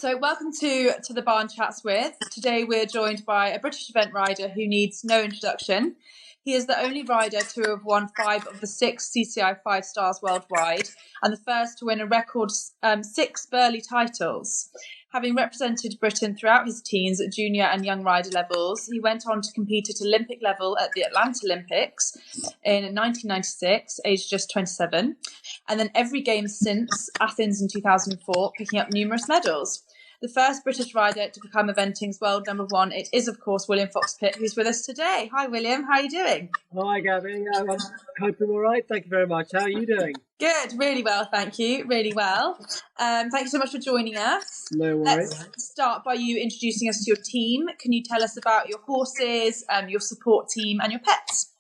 So welcome to the Barn Chats With. Today we're joined by a British event rider who needs no introduction. He is the only rider to have won 5 of the 6 CCI 5 stars worldwide and the first to win a record 6 Burghley titles. Having represented Britain throughout his teens at junior and young rider levels, he went on to compete at Olympic level at the Atlanta Olympics in 1996, aged just 27, and then every Games since Athens in 2004, picking up numerous medals. The first British rider to become eventing's world number 1, it is, of course, William Fox-Pitt, who's with us today. Hi, William. How are you doing? Hi, Gabby. I'm hoping all right. Thank you very much. How are you doing? Good. Really well, thank you. Really well. Thank you so much for joining us. No worries. Let's start by you introducing us to your team. Can you tell us about your horses, your support team and your pets?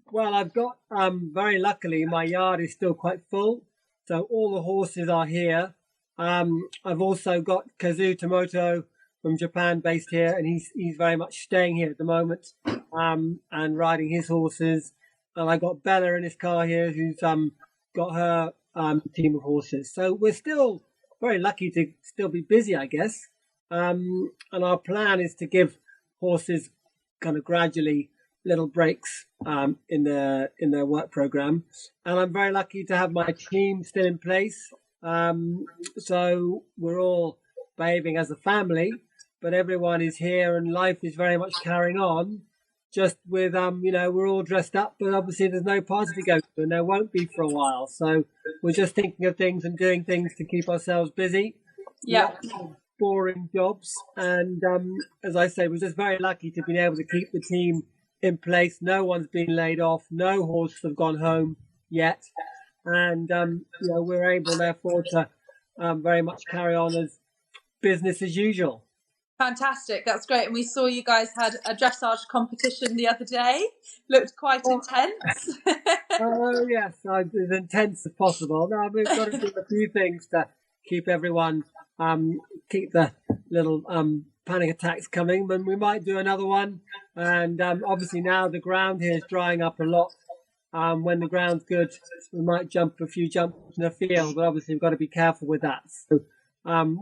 Well, I've got, very luckily, my yard is still quite full. So all the horses are here. I've also got Tomatillo from Japan based here, and he's very much staying here at the moment, and riding his horses. And I got Bella in his car here, who's got her team of horses. So we're still very lucky to still be busy, I guess. And our plan is to give horses kind of gradually little breaks in their work program. And I'm very lucky to have my team still in place. So we're all behaving as a family, but everyone is here and life is very much carrying on. Just with, we're all dressed up, but obviously there's no party to go to and there won't be for a while. So we're just thinking of things and doing things to keep ourselves busy. Yeah. Boring jobs. And as I say, we're just very lucky to be able to keep the team in place. No one's been laid off. No horses have gone home yet. And, we're able, therefore, to very much carry on as business as usual. Fantastic. That's great. And we saw you guys had a dressage competition the other day. Looked quite intense. Oh, yes. As intense as possible. Now, we've got to do a few things to keep everyone, keep the little panic attacks coming. But we might do another one. And obviously now the ground here is drying up a lot. When the ground's good, we might jump a few jumps in the field, but obviously we've got to be careful with that. So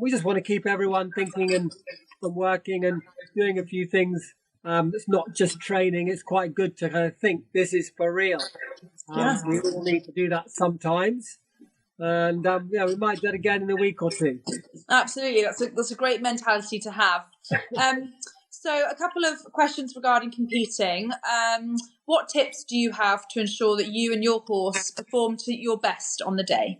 we just want to keep everyone thinking and working and doing a few things. It's not just training. It's quite good to kind of think this is for real. We all need to do that sometimes. And we might do it again in a week or two. Absolutely. That's a great mentality to have. So a couple of questions regarding competing. What tips do you have to ensure that you and your horse perform to your best on the day?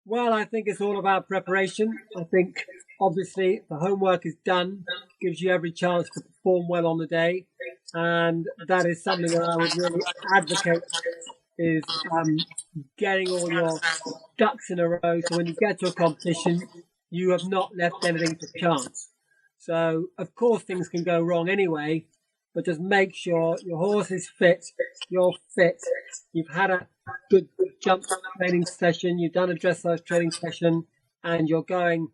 Well, I think it's all about preparation. I think, obviously, the homework is done, gives you every chance to perform well on the day. And that is something that I would really advocate, is getting all your ducks in a row. So when you get to a competition, you have not left anything to chance. So, of course, things can go wrong anyway, but just make sure your horse is fit, you're fit, you've had a good jump training session, you've done a dressage training session, and you're going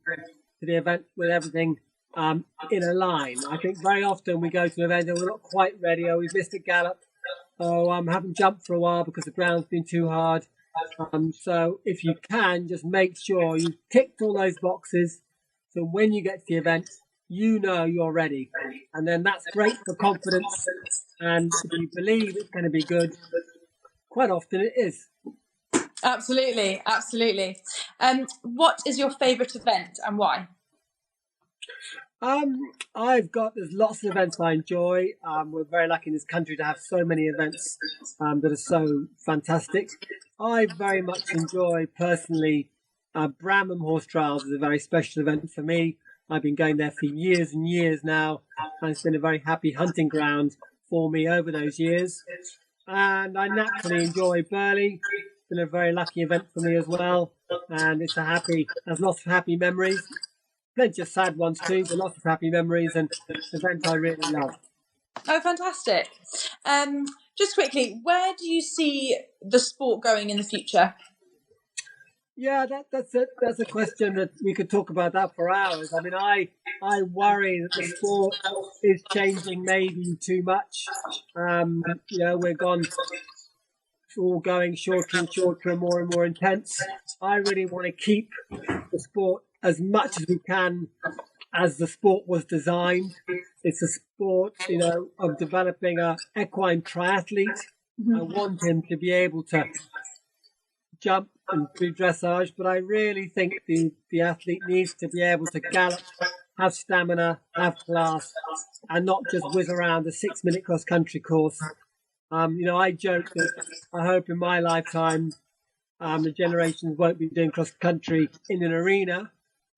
to the event with everything in a line. I think very often we go to an event and we're not quite ready, or we've missed a gallop, or haven't jumped for a while because the ground's been too hard. So if you can, just make sure you've ticked all those boxes, so when you get to the event, you know you're ready. And then that's great for confidence. And if you believe it's going to be good, quite often it is. Absolutely, absolutely. What is your favourite event and why? There's lots of events I enjoy. We're very lucky in this country to have so many events that are so fantastic. I very much enjoy, personally, Bramham Horse Trials is a very special event for me. I've been going there for years and years now, and it's been a very happy hunting ground for me over those years. And I naturally enjoy Burghley. It's been a very lucky event for me as well, and has lots of happy memories. Plenty of sad ones too, but lots of happy memories, and an event I really love. Oh, fantastic. Just quickly, where do you see the sport going in the future? Yeah, that's a question that we could talk about that for hours. I mean, I worry that the sport is changing maybe too much. We're all going shorter and shorter and more intense. I really want to keep the sport as much as we can as the sport was designed. It's a sport, of developing a equine triathlete. I want him to be able to jump and do dressage, but I really think the athlete needs to be able to gallop, have stamina, have class, and not just whiz around a 6-minute cross-country course. I joke that I hope in my lifetime the generations won't be doing cross-country in an arena,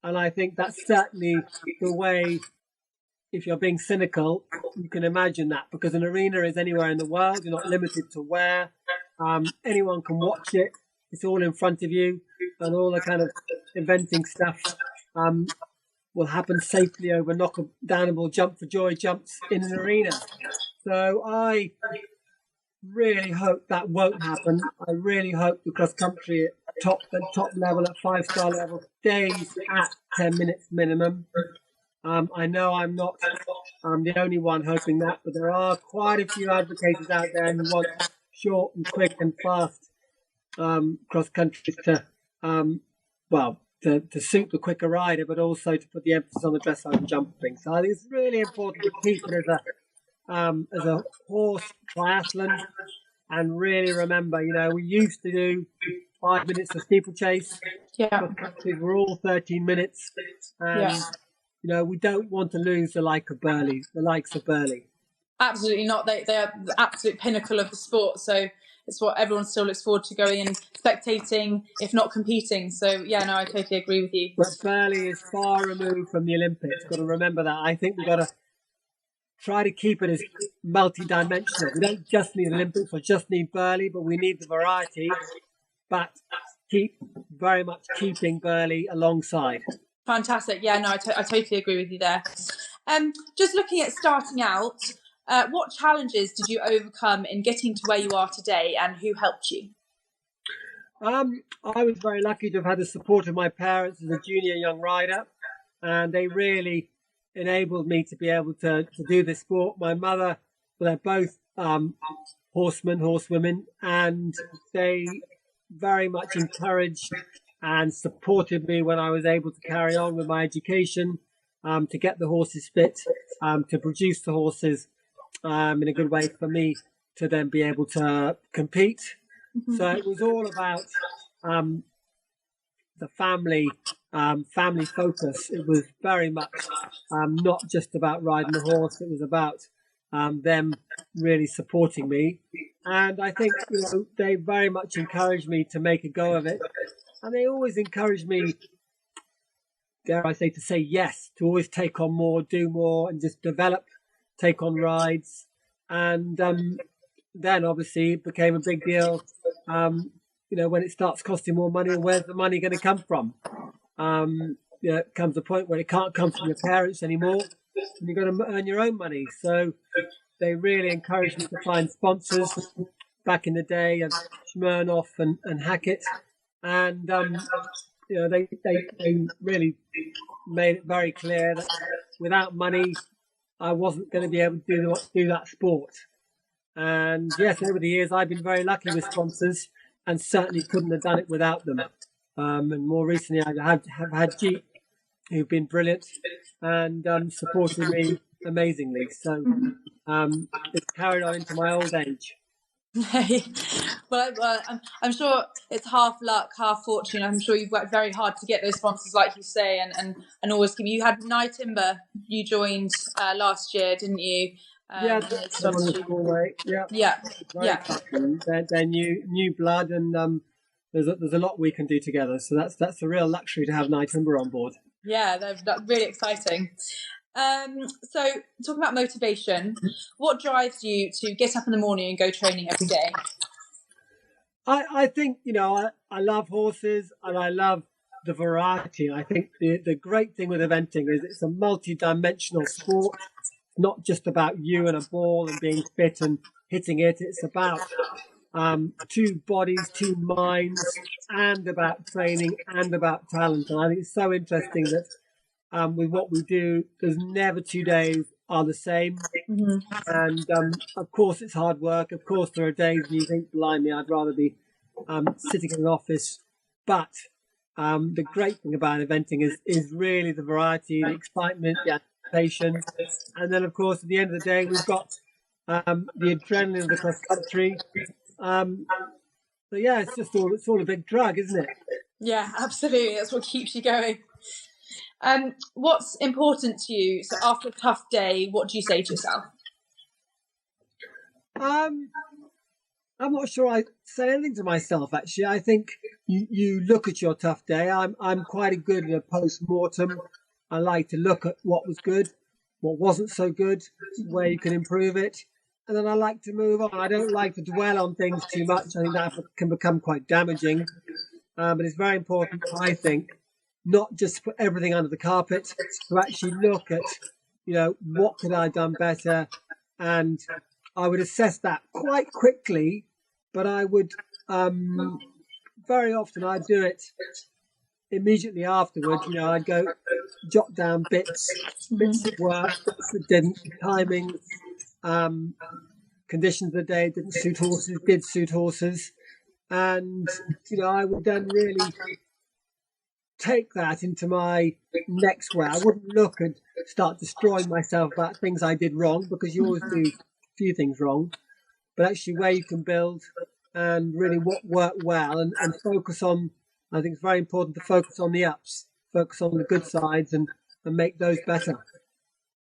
and I think that's certainly the way. If you're being cynical, you can imagine that, because an arena is anywhere in the world. You're not limited to where. Anyone can watch it. It's all in front of you, and all the kind of eventing stuff will happen safely over knock-downable jump for joy jumps in an arena. So I really hope that won't happen. I really hope the cross-country at top level, at 5-star level, stays at 10 minutes minimum. I know I'm not the only one hoping that, but there are quite a few advocates out there who want short and quick and fast cross country to suit the quicker rider, but also to put the emphasis on the dressage and jumping. So I think it's really important to keep it as a horse triathlon, and really remember, we used to do 5 minutes for steeplechase. Yeah. Countries were all 13 minutes, and we don't want to lose the likes of Burley. Absolutely not. They are the absolute pinnacle of the sport. So it's what everyone still looks forward to going and spectating, if not competing. So I totally agree with you. But Burley is far removed from the Olympics. Got to remember that. I think we've got to try to keep it as multi-dimensional. We don't just need Olympics or just need Burley, but we need the variety. But very much keeping Burley alongside. Fantastic. I totally agree with you there. Just looking at starting out, what challenges did you overcome in getting to where you are today, and who helped you? I was very lucky to have had the support of my parents as a junior young rider, and they really enabled me to be able to do this sport. My mother, they're both horsewomen, and they very much encouraged and supported me when I was able to carry on with my education, to get the horses fit, to produce the horses in a good way for me to then be able to compete. So it was all about the family focus. It was very much not just about riding the horse. It was about them really supporting me. And I think they very much encouraged me to make a go of it. And they always encouraged me, dare I say, to say yes, to always take on more, do more, and just develop, take on rides. And then obviously it became a big deal, when it starts costing more money, where's the money going to come from? It comes a point where it can't come from your parents anymore, and you've got to earn your own money. So they really encouraged me to find sponsors back in the day of Smirnoff and Hackett. And they really made it very clear that without money, I wasn't going to be able to do that sport. And yes, over the years, I've been very lucky with sponsors, and certainly couldn't have done it without them. And more recently, I have had Jeep, who've been brilliant and supported me amazingly. So it's carried on into my old age. Well, I'm sure it's half luck, half fortune. I'm sure you've worked very hard to get those sponsors, like you say, and always give. You had Nye Timber. You joined last year, didn't you? Yeah, that's on the school way. Yeah. They're new blood, and there's a lot we can do together. So that's a real luxury to have Nye Timber on board. Yeah, that's really exciting. So talking about motivation, what drives you to get up in the morning and go training every day? I think, I love horses, and I love the variety. I think the great thing with eventing is it's a multi-dimensional sport. It's not just about you and a ball and being fit and hitting it. It's about two bodies, two minds, and about training and about talent. And I think it's so interesting that with what we do, there's never 2 days are the same. And of course it's hard work. Of course there are days when you think, blimey, I'd rather be sitting in an office. But The great thing about eventing is really the variety, the excitement, the anticipation, and then of course at the end of the day we've got the adrenaline of the cross country. So yeah, it's all a big drug, isn't it? Yeah, absolutely. That's what keeps you going. What's important to you? So after a tough day, what do you say to yourself? I'm not sure I say anything to myself actually. I think you look at your tough day. I'm quite good at a post-mortem. I like to look at what was good, what wasn't so good, where you can improve it, and then I like to move on. I don't like to dwell on things too much. I think that can become quite damaging. But it's very important, I think, not just put everything under the carpet, to actually look at, what could I have done better, and I would assess that quite quickly. But I would very often I'd do it immediately afterwards. I'd go jot down bits of work, bits that didn't, timing, conditions of the day didn't suit horses, did suit horses, and I would then really take that into my next way. I wouldn't look and start destroying myself about things I did wrong, because you always do a few things wrong, but actually where you can build and really what worked well, and focus on, I think it's very important to focus on the ups, focus on the good sides and make those better.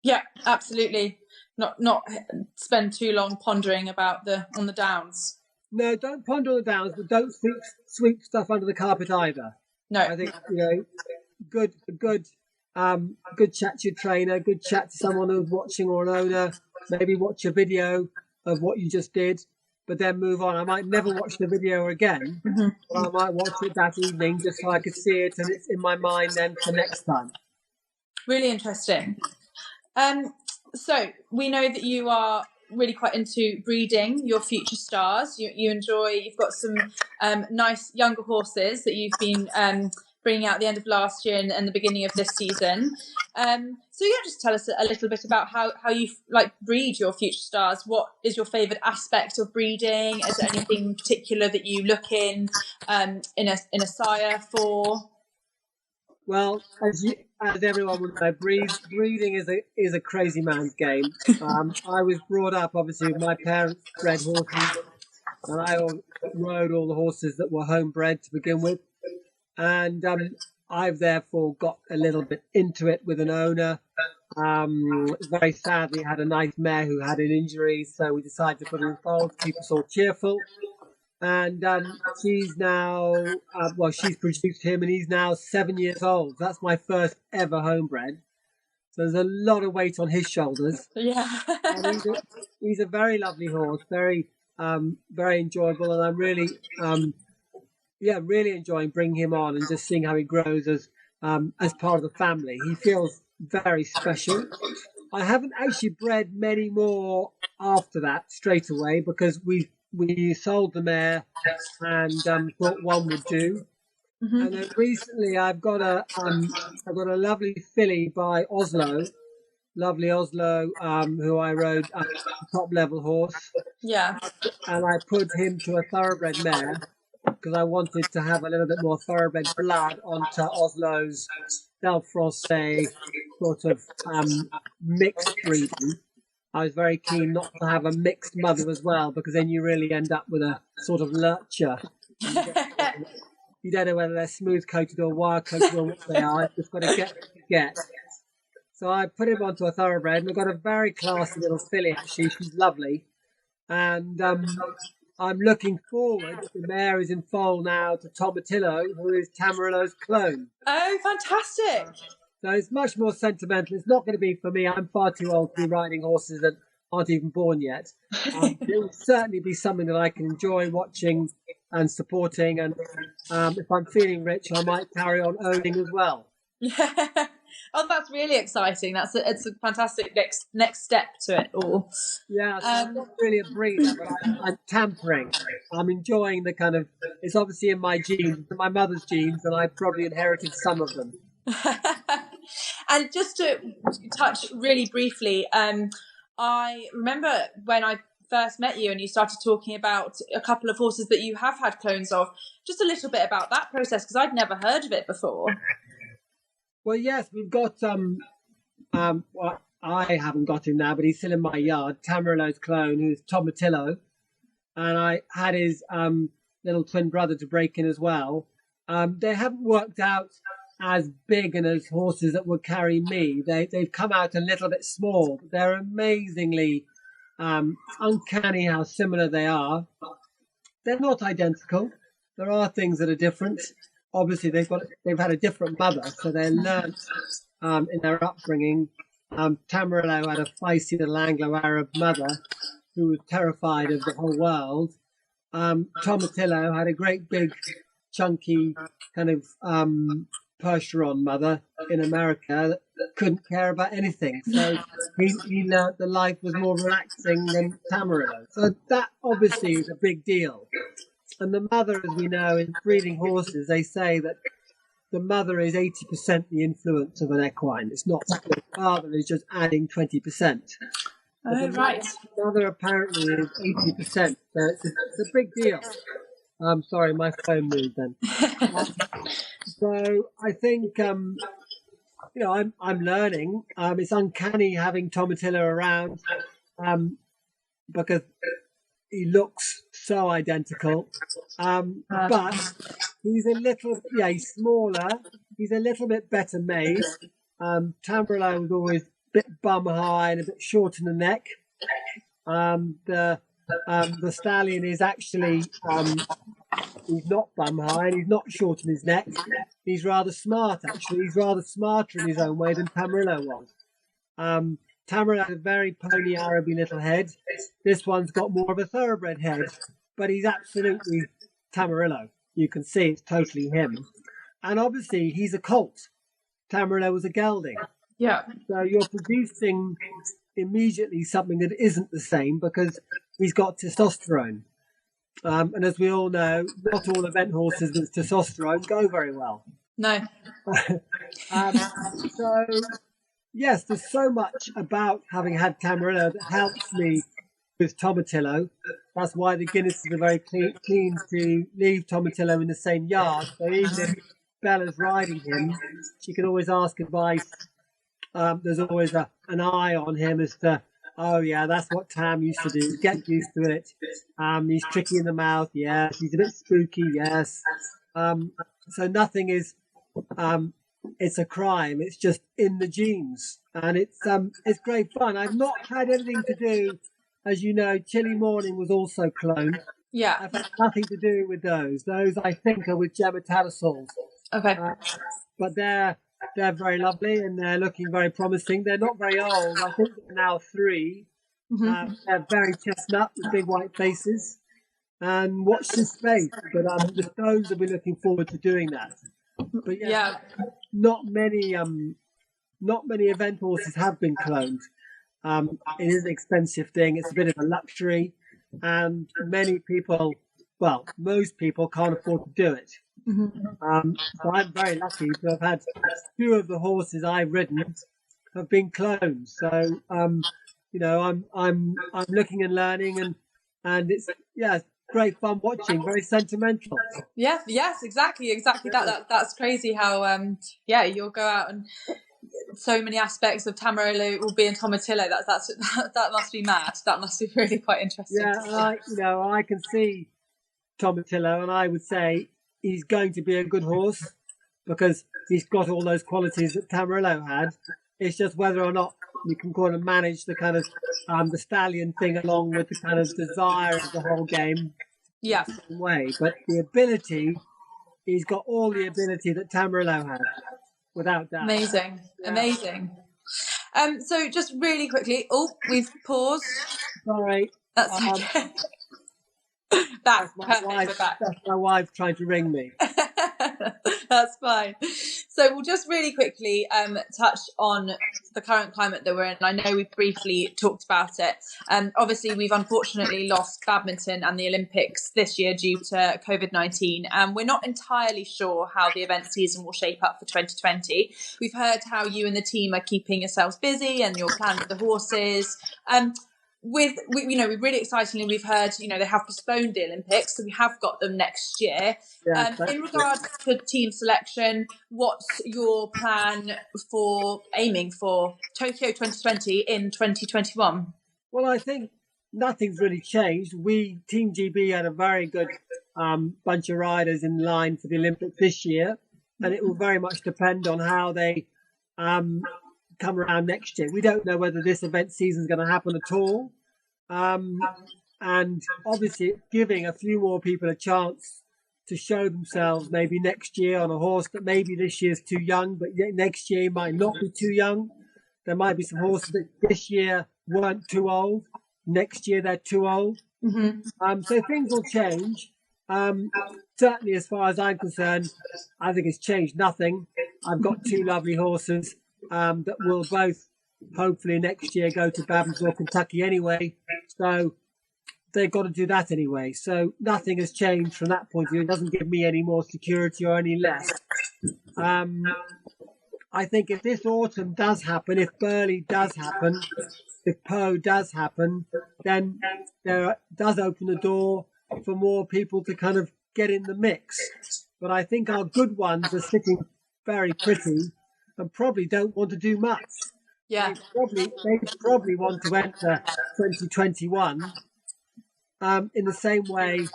Yeah, absolutely. Not spend too long pondering about on the downs. No, don't ponder on the downs, but don't sweep stuff under the carpet either. No. I think, good chat to your trainer, good chat to someone who's watching or an owner, maybe watch a video of what you just did, but then move on. I might never watch the video again, but I might watch it that evening just so I could see it and it's in my mind then for next time. Really interesting. So we know that you are really quite into breeding your future stars. You've got some nice younger horses that you've been bringing out at the end of last year and the beginning of this season. So just tell us a little bit about how you breed your future stars. What is your favourite aspect of breeding? Is there anything particular that you look in a sire for? Well, as everyone would know, breeding is a crazy man's game. I was brought up, obviously, with my parents bred horses, and I rode all the horses that were homebred to begin with. And I've therefore got a little bit into it with an owner. Very sadly, had a nice mare who had an injury, so we decided to put her in fold to keep us all cheerful. And she's now, she's produced him, and he's now 7 years old. That's my first ever homebred. So there's a lot of weight on his shoulders. Yeah. And he's a very lovely horse, very enjoyable, and I'm really, really enjoying bringing him on and just seeing how he grows as part of the family. He feels very special. I haven't actually bred many more after that straight away, because we sold the mare and thought one would do. And then recently I've got a lovely filly by Oslo, who I rode a top level horse. Yeah. And I put him to a thoroughbred mare because I wanted to have a little bit more thoroughbred blood onto Oslo's Del Francais sort of mixed breeding. I was very keen not to have a mixed mother as well, because then you really end up with a sort of lurcher. You don't know whether they're smooth coated or wire coated or what they are. You've just got to get. So I put him onto a thoroughbred, and I've got a very classy little filly actually. She's lovely, and I'm looking forward. The mare is in foal now to Tomatillo, who is Tamarillo's clone. Oh, fantastic! So it's much more sentimental. It's not going to be for me. I'm far too old to be riding horses that aren't even born yet. It will certainly be something that I can enjoy watching and supporting. And if I'm feeling rich, I might carry on owning as well. Yeah. Oh, that's really exciting. It's a fantastic next step to it all. Yeah, so I'm not really a breeder, but I'm tampering. I'm enjoying the kind of, it's obviously in my genes, my mother's genes, and I probably inherited some of them. And just to touch really briefly, I remember when I first met you and you started talking about a couple of horses that you have had clones of. Just a little bit about that process, because I'd never heard of it before. Well, yes, we've got well, I haven't got him now, but he's still in my yard. Tamarillo's clone, who's Tomatillo, and I had his little twin brother to break in as well. They haven't worked out as big and as horses that would carry me. They've come out a little bit small, but they're amazingly uncanny how similar they are. They're not identical. There are things that are different. Obviously, they've had a different mother, so they learnt in their upbringing. Tamarillo had a feisty little Anglo-Arab mother who was terrified of the whole world. Tomatillo had a great big, chunky kind of Percheron mother in America that couldn't care about anything. So he learnt that life was more relaxing than Tamarillo. So that obviously is a big deal. And the mother, as we know, in breeding horses, they say that the mother is 80% the influence of an equine. It's not that the father is just adding 20%. Oh, right. The mother apparently is 80%. So it's a big deal. I'm sorry, my phone moved then. So I think, I'm learning. It's uncanny having Tomatillo around because he looks so identical. But he's he's smaller. He's a little bit better made. Tamarillo was always a bit bum high and a bit short in the neck. The stallion is actually he's not bum high and he's not short in his neck. He's rather smart, actually. He's rather smarter in his own way than Tamarillo was. Tamarillo had a very pony Araby little head. This one's got more of a thoroughbred head, but he's absolutely Tamarillo. You can see it's totally him. And obviously, he's a colt. Tamarillo was a gelding. Yeah. So you're producing immediately something that isn't the same because he's got testosterone. And as we all know, not all event horses with testosterone go very well. No. So, yes, there's so much about having had Tamarillo that helps me with Tomatillo. That's why the Guinnesses are very keen to leave Tomatillo in the same yard. So even if Bella's riding him, she can always ask advice. There's always an eye on him as to, oh yeah, that's what Tam used to do. Get used to it. He's tricky in the mouth, yes. He's a bit spooky, yes. So nothing is, it's a crime. It's just in the genes, and it's great fun. I've not had anything to do, as you know. Chilly Morning was also cloned. Yeah. I've had nothing to do with those. Those I think are with Gemma Tattersalls. Okay. But they're very lovely and they're looking very promising. They're not very old. I think they're now 3. Mm-hmm. They're very chestnut with big white faces. And watch this space. But the stones will be looking forward to doing that. But yeah. Not many event horses have been cloned. It is an expensive thing. It's a bit of a luxury, and many people, well, most people can't afford to do it. Mm-hmm. So I'm very lucky to have had 2 of the horses I've ridden have been cloned. So I'm looking and learning, and it's great fun watching. Very sentimental. Yeah. Yes. Exactly. That's crazy. How you'll go out and so many aspects of Tamarillo will be in Tomatillo. That must be mad. That must be really quite interesting. Yeah, I can see Tomatillo, and I would say he's going to be a good horse because he's got all those qualities that Tamarillo had. It's just whether or not you can kind of manage the kind of the stallion thing along with the kind of desire of the whole game. Yeah. Way, but the ability, he's got all the ability that Tamarillo had, without doubt. Amazing. So just really quickly, we've paused. Sorry. That's okay. Back. That's my wife trying to ring me. That's fine. So we'll just really quickly touch on the current climate that we're in. I know we've briefly talked about it. Obviously, we've unfortunately lost badminton and the Olympics this year due to COVID-19. And we're not entirely sure how the event season will shape up for 2020. We've heard how you and the team are keeping yourselves busy and your plan for the horses. we really excitingly, we've heard, they have postponed the Olympics, so we have got them next year. In regards to team selection, what's your plan for aiming for Tokyo 2020 in 2021? Well, I think nothing's really changed. Team GB had a very good bunch of riders in line for the Olympics this year, and it will very much depend on how they come around next year. We don't know whether this event season is going to happen at all. And obviously giving a few more people a chance to show themselves maybe next year on a horse that maybe this year's too young, but next year might not be too young. There might be some horses that this year weren't too old. Next year they're too old. So things will change. Certainly as far as I'm concerned, I think it's changed nothing. I've got two lovely horses that will both hopefully next year go to Babbsville, Kentucky anyway. So they've got to do that anyway. So nothing has changed from that point of view. It doesn't give me any more security or any less. I think if this autumn does happen, if Burley does happen, if Poe does happen, then there does open the door for more people to kind of get in the mix. But I think our good ones are sitting very pretty and probably don't want to do much. Yeah, they probably want to enter 2021 in the same way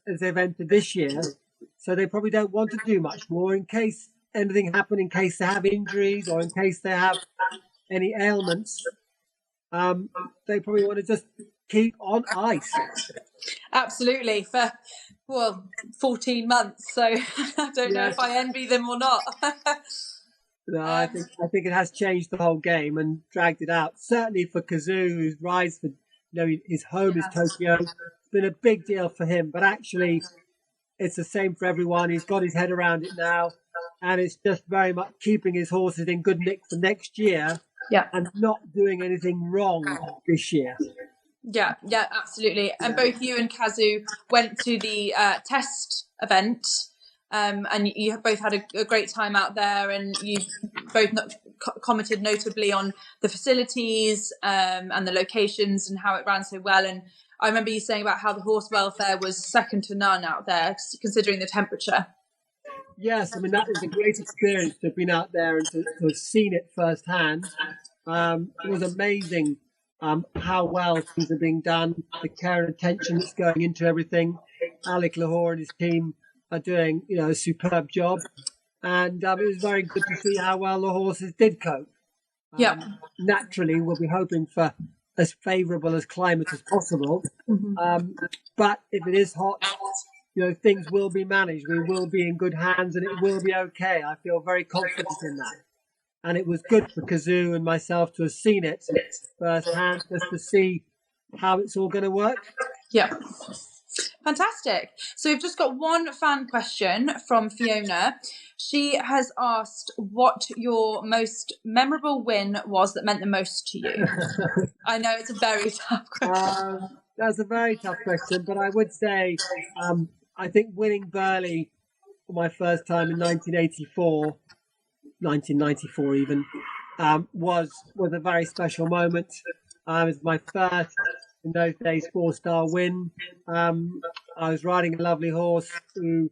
as they've entered this year. So they probably don't want to do much more in case anything happens, in case they have injuries or in case they have any ailments. They probably want to just keep on ice. Absolutely, for 14 months. So I don't know if I envy them or not. No, I think it has changed the whole game and dragged it out. Certainly for Kazoo, who rides for, his home is Tokyo. It's been a big deal for him, but actually it's the same for everyone. He's got his head around it now, and it's just very much keeping his horses in good nick for next year, and not doing anything wrong this year. Yeah, absolutely. And both you and Kazoo went to the test event. And you have both had a great time out there, and you both commented notably on the facilities and the locations and how it ran so well. And I remember you saying about how the horse welfare was second to none out there, considering the temperature. Yes, I mean, that was a great experience to have been out there and to have seen it firsthand. It was amazing how well things are being done, the care and attention that's going into everything. Alec Lahore and his team are doing, a superb job, and it was very good to see how well the horses did cope. Naturally, we'll be hoping for as favourable as climate as possible, but if it is hot, things will be managed. We will be in good hands, and it will be okay. I feel very confident in that. And it was good for Kazoo and myself to have seen it firsthand, just to see how it's all going to work. Yeah. Fantastic. So we've just got one fan question from Fiona. She has asked what your most memorable win was that meant the most to you. I know it's a very tough question. That's a very tough question, but I would say I think winning Burley for my first time in 1994 even, was a very special moment. It was my first, in those days, 4-star win. I was riding a lovely horse who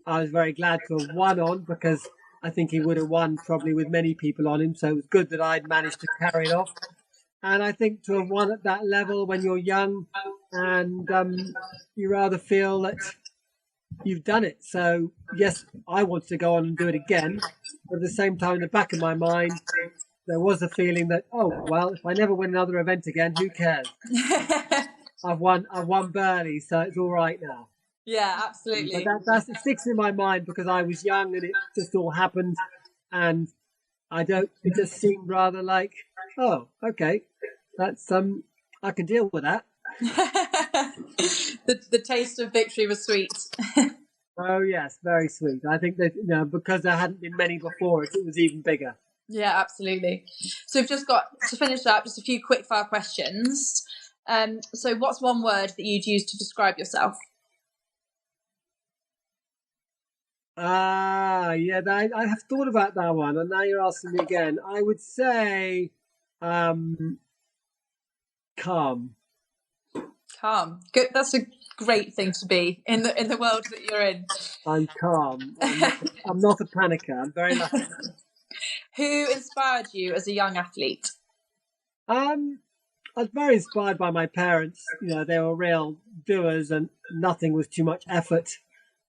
I was very glad to have won on, because I think he would have won probably with many people on him. So it was good that I'd managed to carry it off. And I think to have won at that level when you're young and you rather feel that you've done it. So, yes, I want to go on and do it again. But at the same time, in the back of my mind, there was a feeling that, if I never win another event again, who cares? I've won Burley, so it's all right now. Yeah, absolutely. But it sticks in my mind because I was young and it just all happened, and it just seemed rather like, okay, that's I can deal with that. The taste of victory was sweet. Oh yes, very sweet. I think that because there hadn't been many before it was even bigger. Yeah, absolutely. So we've just got to finish up just a few quick fire questions. So what's one word that you'd use to describe yourself? I have thought about that one, and now you're asking me again. I would say calm. Calm. Good. That's a great thing to be in the world that you're in. I'm calm. I'm not a panicker. I'm very lucky. Who inspired you as a young athlete? I was very inspired by my parents. They were real doers, and nothing was too much effort.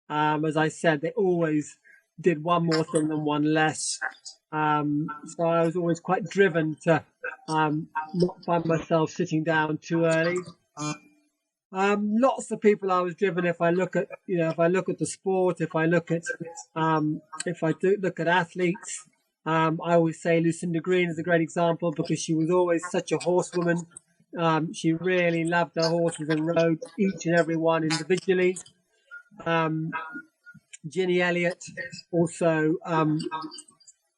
As I said, they always did one more thing than one less. So I was always quite driven to not find myself sitting down too early. Lots of people I was driven. If I look at the sport, if I look at athletes, I always say Lucinda Green is a great example because she was always such a horsewoman. She really loved her horses and rode each and every one individually. Ginny Elliott also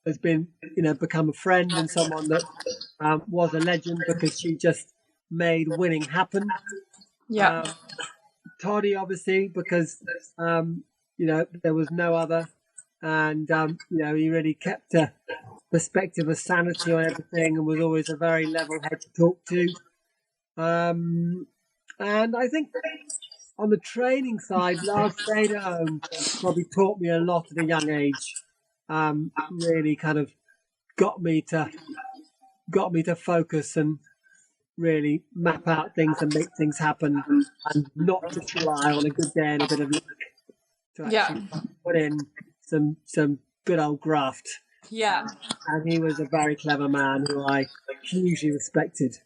has become a friend and someone that was a legend because she just made winning happen. Yeah. Toddy, obviously, because there was no other, and he really kept a perspective of sanity on everything and was always a very level head to talk to. And I think on the training side, Lars Stayed-at-Home probably taught me a lot at a young age. Really kind of got me to focus and really map out things and make things happen, and not just rely on a good day and a bit of luck to actually put in some good old graft. Yeah. And he was a very clever man who I hugely respected.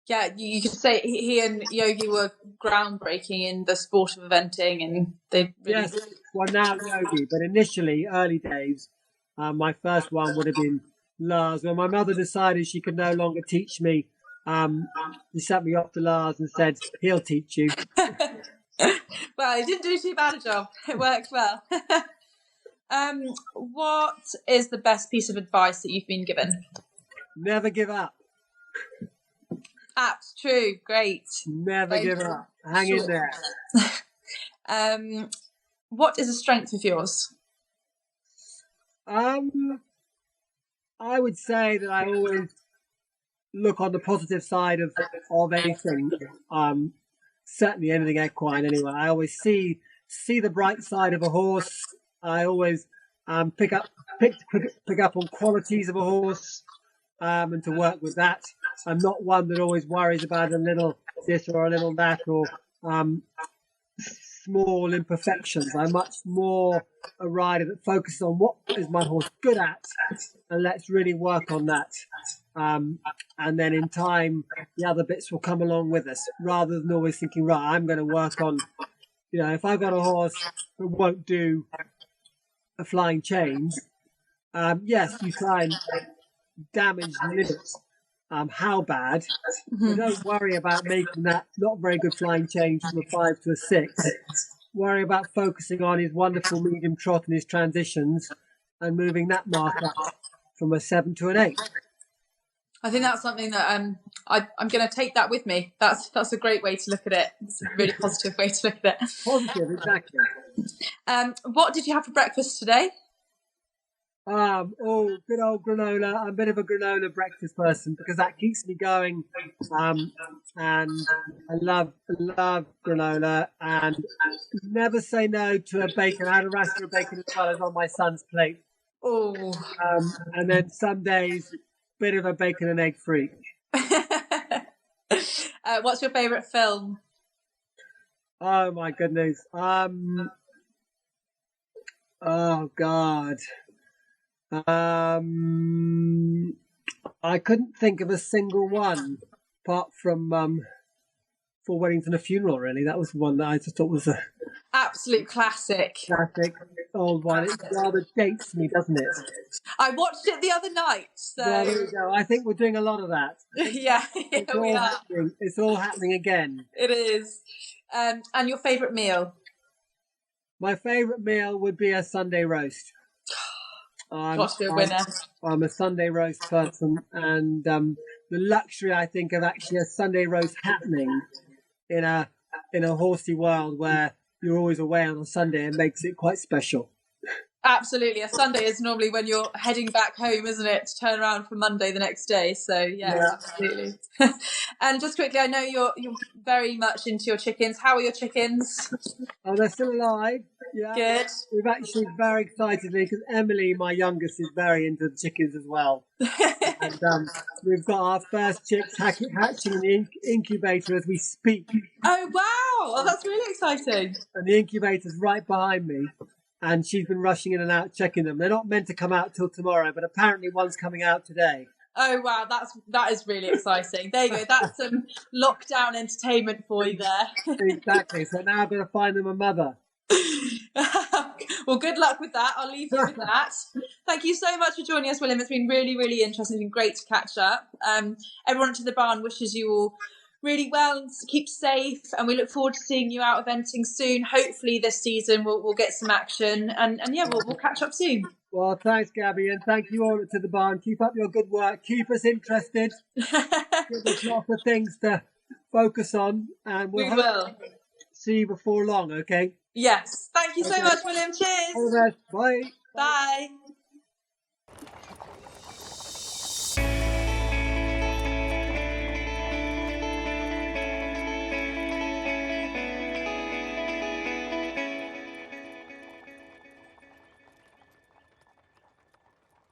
Yeah, you could say he and Yogi were groundbreaking in the sport of eventing, and they really... Yes, well now Yogi, but initially, early days, my first one would have been Lars. When my mother decided she could no longer teach me, she sent me off to Lars and said, he'll teach you. Well, he didn't do too bad a job. It worked well. What is the best piece of advice that you've been given? Never give up. That's true. Great. Never give up. Hang in there. What is a strength of yours? I would say that I always look on the positive side of anything. Certainly anything equine anyway. I always see the bright side of a horse. I always pick up on qualities of a horse and to work with that. I'm not one that always worries about a little this or a little that or small imperfections. I'm much more a rider that focuses on what is my horse good at, and let's really work on that. And then in time, the other bits will come along with us, rather than always thinking, right, I'm going to work on, if I've got a horse that won't do a flying change, yes, you try and damage limits. How bad? But don't worry about making that not very good flying change from a 5 to a 6. Worry about focusing on his wonderful medium trot and his transitions and moving that mark up from a 7 to an 8. I think that's something that I'm going to take that with me. That's a great way to look at it. It's a really positive way to look at it. Positive, exactly. What did you have for breakfast today? Good old granola. I'm a bit of a granola breakfast person because that keeps me going. And I love granola, and never say no to a bacon. I had a rasher of bacon as well as on my son's plate. Oh. And then some days, bit of a bacon and egg freak. What's your favourite film? Oh my goodness. Oh God. I couldn't think of a single one apart from For Weddings and a Funeral, really. That was the one that I just thought was a absolute classic old one. It rather dates me, doesn't it? I watched it the other night. So well, there you go. I think we're doing a lot of that. yeah, we are. It's all happening again. It is. And your favourite meal? My favourite meal would be a Sunday roast. Got to be a winner. I'm a Sunday roast person, and the luxury, I think, of actually a Sunday roast happening in a horsey world where you're always away on a Sunday, it makes it quite special. Absolutely. A Sunday is normally when you're heading back home, isn't it? To turn around for Monday the next day. So yeah, Yeah. absolutely. And just quickly, I know you're very much into your chickens. How are your chickens? Oh, they're still alive. Yeah. Good. We've actually very excitedly, because Emily, my youngest, is very into the chickens as well. And we've got our first chicks hatching in the incubator as we speak. Oh wow! Oh, that's really exciting. And the incubator's right behind me. And she's been rushing in and out checking them. They're not meant to come out till tomorrow, but apparently one's coming out today. Oh wow, that is really exciting. There you go. That's some lockdown entertainment for you there. Exactly. So now I've got to find them a mother. Well, good luck with that. I'll leave you with that. Thank you so much for joining us, William. It's been really, really interesting. It's been great to catch up. Everyone to the barn wishes you all really well and keep safe, and we look forward to seeing you out eventing soon. Hopefully this season we'll get some action, and yeah, we'll catch up soon. Well, thanks, Gabby, and thank you all to the barn. Keep up your good work. Keep us interested. Give us lots of things to focus on, and We will. see you before long, okay? Yes. Thank you so much, William. Cheers. All the best. Bye. Bye.